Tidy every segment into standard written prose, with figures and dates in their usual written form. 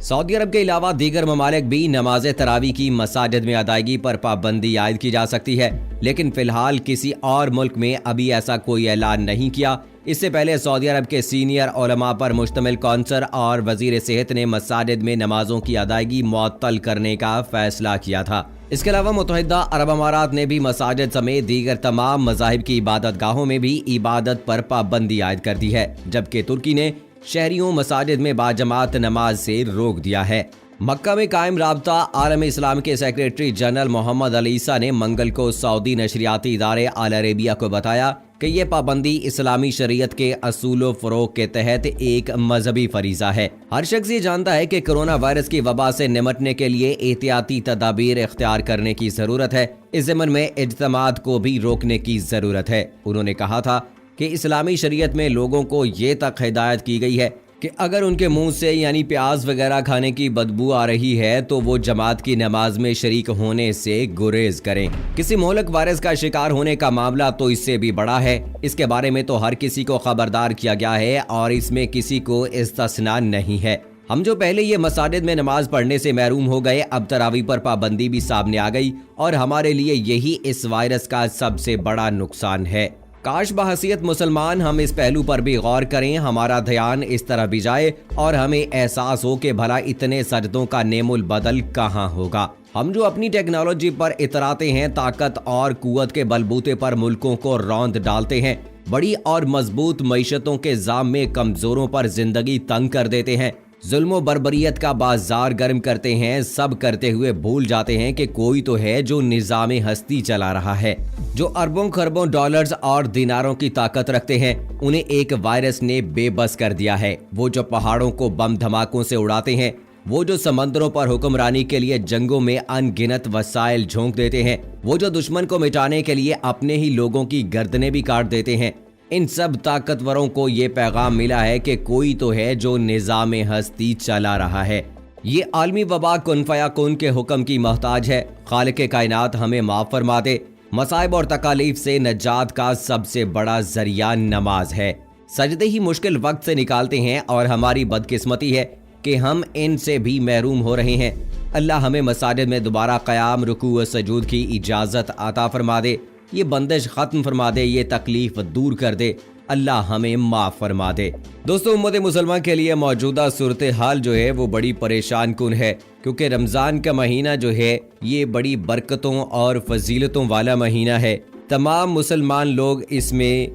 سعودی عرب کے علاوہ دیگر ممالک بھی نماز تراویح کی مساجد میں ادائیگی پر پابندی عائد کی جا سکتی ہے، لیکن فی الحال کسی اور ملک میں ابھی ایسا کوئی اعلان نہیں کیا۔ اس سے پہلے سعودی عرب کے سینئر علماء پر مشتمل کونسل اور وزیر صحت نے مساجد میں نمازوں کی ادائیگی معطل کرنے کا فیصلہ کیا تھا۔ اس کے علاوہ متحدہ عرب امارات نے بھی مساجد سمیت دیگر تمام مذاہب کی عبادت گاہوں میں بھی عبادت پر پابندی عائد کر دی ہے، جبکہ ترکی نے شہریوں مساجد میں باجماعت نماز سے روک دیا ہے۔ مکہ میں قائم رابطہ عالم اسلام کے سیکریٹری جنرل محمد علیسہ نے منگل کو سعودی نشریاتی ادارے آل عربیہ کو بتایا کہ یہ پابندی اسلامی شریعت کے اصول و فروغ کے تحت ایک مذہبی فریضہ ہے۔ ہر شخص یہ جانتا ہے کہ کرونا وائرس کی وبا سے نمٹنے کے لیے احتیاطی تدابیر اختیار کرنے کی ضرورت ہے۔ اس ضمن میں اجتماعات کو بھی روکنے کی ضرورت ہے۔ انہوں نے کہا تھا کہ اسلامی شریعت میں لوگوں کو یہ تک ہدایت کی گئی ہے کہ اگر ان کے منہ سے یعنی پیاز وغیرہ کھانے کی بدبو آ رہی ہے تو وہ جماعت کی نماز میں شریک ہونے سے گریز کریں۔ کسی مہلک وائرس کا شکار ہونے کا معاملہ تو اس سے بھی بڑا ہے۔ اس کے بارے میں تو ہر کسی کو خبردار کیا گیا ہے اور اس میں کسی کو استثناء نہیں ہے۔ ہم جو پہلے یہ مساجد میں نماز پڑھنے سے محروم ہو گئے، اب تراویح پر پابندی بھی سامنے آ گئی اور ہمارے لیے یہی اس وائرس کا سب سے بڑا نقصان ہے۔ کاش بحیثیت مسلمان ہم اس پہلو پر بھی غور کریں، ہمارا دھیان اس طرح بھی جائے اور ہمیں احساس ہو کہ بھلا اتنے سجدوں کا نعم البدل کہاں ہوگا۔ ہم جو اپنی ٹیکنالوجی پر اتراتے ہیں، طاقت اور قوت کے بلبوتے پر ملکوں کو روند ڈالتے ہیں، بڑی اور مضبوط معیشتوں کے جام میں کمزوروں پر زندگی تنگ کر دیتے ہیں، ظلم و بربریت کا بازار گرم کرتے ہیں، سب کرتے ہوئے بھول جاتے ہیں کہ کوئی تو ہے جو نظام ہستی چلا رہا ہے، جو اربوں خربوں ڈالرز اور دیناروں کی طاقت رکھتے ہیں۔ انہیں ایک وائرس نے بے بس کر دیا ہے۔ وہ جو پہاڑوں کو بم دھماکوں سے اڑاتے ہیں، وہ جو سمندروں پر حکمرانی کے لیے جنگوں میں ان گنت وسائل جھونک دیتے ہیں، وہ جو دشمن کو مٹانے کے لیے اپنے ہی لوگوں کی گردنیں بھی کاٹ دیتے ہیں، ان سب طاقتوروں کو یہ پیغام ملا ہے کہ کوئی تو ہے جو نظام ہستی چلا رہا ہے۔ یہ عالمی وبا کن فیکون کے حکم کی محتاج ہے۔ خالق کائنات ہمیں معاف فرما دے۔ مصائب اور تکالیف سے نجات کا سب سے بڑا ذریعہ نماز ہے۔ سجدے ہی مشکل وقت سے نکالتے ہیں اور ہماری بدقسمتی ہے کہ ہم ان سے بھی محروم ہو رہے ہیں۔ اللہ ہمیں مساجد میں دوبارہ قیام، رکوع و سجود کی اجازت عطا فرما دے، یہ بندش ختم فرما دے، یہ تکلیف دور کر دے، اللہ ہمیں معاف فرما دے۔ دوستو، امت مسلمہ کے لیے موجودہ صورتحال جو ہے وہ بڑی پریشان کن ہے، کیونکہ رمضان کا مہینہ جو ہے یہ بڑی برکتوں اور فضیلتوں والا مہینہ ہے۔ تمام مسلمان لوگ اس میں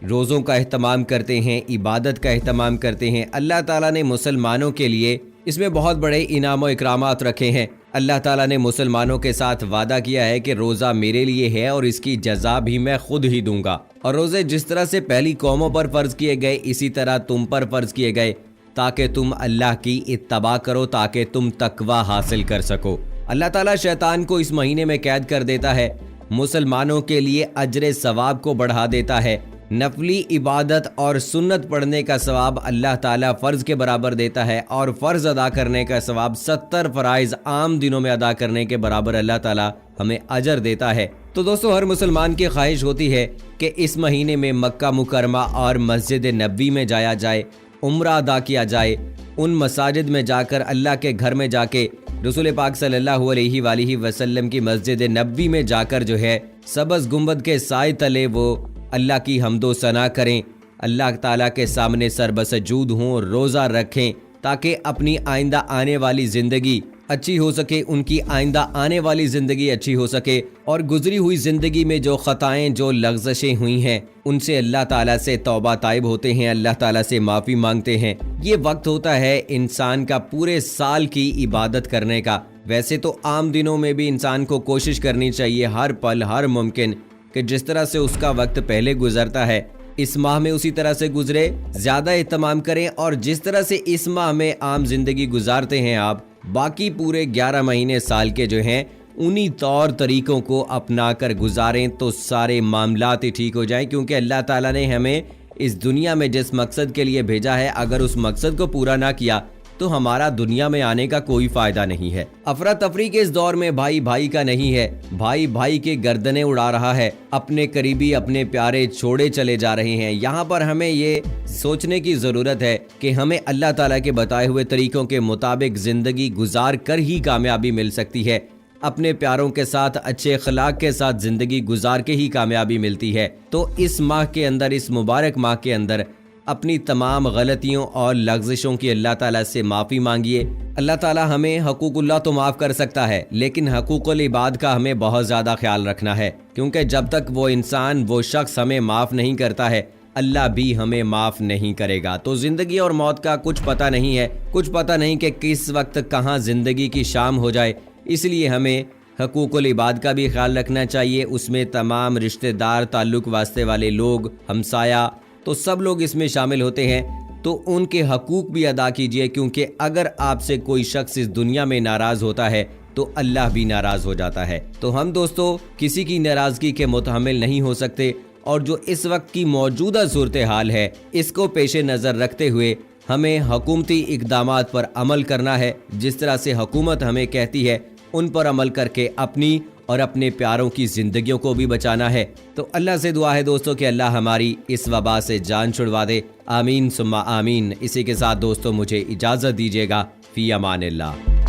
روزوں کا اہتمام کرتے ہیں، عبادت کا اہتمام کرتے ہیں۔ اللہ تعالیٰ نے مسلمانوں کے لیے اس میں بہت بڑے انعام و اکرامات رکھے ہیں۔ اللہ تعالیٰ نے مسلمانوں کے ساتھ وعدہ کیا ہے کہ روزہ میرے لیے ہے اور اس کی جزا بھی میں خود ہی دوں گا، اور روزے جس طرح سے پہلی قوموں پر فرض کیے گئے اسی طرح تم پر فرض کیے گئے، تاکہ تم اللہ کی اتباع کرو، تاکہ تم تقوی حاصل کر سکو۔ اللہ تعالیٰ شیطان کو اس مہینے میں قید کر دیتا ہے، مسلمانوں کے لیے اجر ثواب کو بڑھا دیتا ہے۔ نفلی عبادت اور سنت پڑھنے کا ثواب اللہ تعالیٰ فرض کے برابر دیتا ہے، اور فرض ادا کرنے کا ثواب 70 فرائض عام دنوں میں ادا کرنے کے برابر اللہ تعالیٰ ہمیں اجر دیتا ہے۔ تو دوستو، ہر مسلمان کی خواہش ہوتی ہے کہ اس مہینے میں مکہ مکرمہ اور مسجد نبوی میں جایا جائے، عمرہ ادا کیا جائے، ان مساجد میں جا کر، اللہ کے گھر میں جا کے، رسول پاک صلی اللہ علیہ وآلہ وسلم کی مسجد نبوی میں جا کر جو ہے سبز گنبد کے سائے تلے وہ اللہ کی حمد و ثنا کریں، اللہ تعالیٰ کے سامنے سر بسجود ہوں، روزہ رکھیں، تاکہ اپنی آئندہ آنے والی زندگی اچھی ہو سکے، ان کی آئندہ آنے والی زندگی اچھی ہو سکے، اور گزری ہوئی زندگی میں جو خطائیں، جو لغزشیں ہوئی ہیں، ان سے اللہ تعالیٰ سے توبہ طائب ہوتے ہیں، اللہ تعالیٰ سے معافی مانگتے ہیں۔ یہ وقت ہوتا ہے انسان کا پورے سال کی عبادت کرنے کا۔ ویسے تو عام دنوں میں بھی انسان کو کوشش کرنی چاہیے ہر پل، ہر ممکن، کہ جس طرح سے اس کا وقت پہلے گزرتا ہے اس ماہ میں اسی طرح سے گزرے، زیادہ اہتمام کریں، اور جس طرح سے اس ماہ میں عام زندگی گزارتے ہیں آپ، باقی پورے 11 مہینے سال کے جو ہیں انہی طور طریقوں کو اپنا کر گزاریں تو سارے معاملات ہی ٹھیک ہو جائیں، کیونکہ اللہ تعالیٰ نے ہمیں اس دنیا میں جس مقصد کے لیے بھیجا ہے، اگر اس مقصد کو پورا نہ کیا تو ہمارا دنیا میں آنے کا کوئی فائدہ نہیں ہے۔ افراتفری کے اس دور میں بھائی بھائی کا نہیں ہے، بھائی بھائی کے گردنیں اڑا رہا ہے، اپنے قریبی اپنے پیارے چھوڑے چلے جا رہے ہیں۔ یہاں پر ہمیں یہ سوچنے کی ضرورت ہے کہ ہمیں اللہ تعالیٰ کے بتائے ہوئے طریقوں کے مطابق زندگی گزار کر ہی کامیابی مل سکتی ہے، اپنے پیاروں کے ساتھ اچھے اخلاق کے ساتھ زندگی گزار کے ہی کامیابی ملتی ہے۔ تو اس ماہ کے اندر، اس مبارک ماہ کے اندر اپنی تمام غلطیوں اور لغزشوں کی اللہ تعالیٰ سے معافی مانگیے۔ اللہ تعالیٰ ہمیں حقوق اللہ تو معاف کر سکتا ہے، لیکن حقوق العباد کا ہمیں بہت زیادہ خیال رکھنا ہے، کیونکہ جب تک وہ انسان، وہ شخص ہمیں معاف نہیں کرتا ہے، اللہ بھی ہمیں معاف نہیں کرے گا۔ تو زندگی اور موت کا کچھ پتہ نہیں ہے، کچھ پتہ نہیں کہ کس وقت کہاں زندگی کی شام ہو جائے، اس لیے ہمیں حقوق العباد کا بھی خیال رکھنا چاہیے۔ اس میں تمام رشتہ دار، تعلق واسطے والے لوگ، ہمسایہ، تو سب لوگ اس میں شامل ہوتے ہیں، تو ان کے حقوق بھی ادا کیجیے، کیونکہ اگر آپ سے کوئی شخص اس دنیا میں ناراض ہوتا ہے تو اللہ بھی ناراض ہو جاتا ہے۔ تو ہم دوستو کسی کی ناراضگی کے متحمل نہیں ہو سکتے، اور جو اس وقت کی موجودہ صورتحال ہے اس کو پیش نظر رکھتے ہوئے ہمیں حکومتی اقدامات پر عمل کرنا ہے۔ جس طرح سے حکومت ہمیں کہتی ہے ان پر عمل کر کے اپنی اور اپنے پیاروں کی زندگیوں کو بھی بچانا ہے۔ تو اللہ سے دعا ہے دوستوں کہ اللہ ہماری اس وبا سے جان چھڑوا دے، آمین ثم آمین۔ اسی کے ساتھ دوستوں مجھے اجازت دیجیے گا، فی امان اللہ۔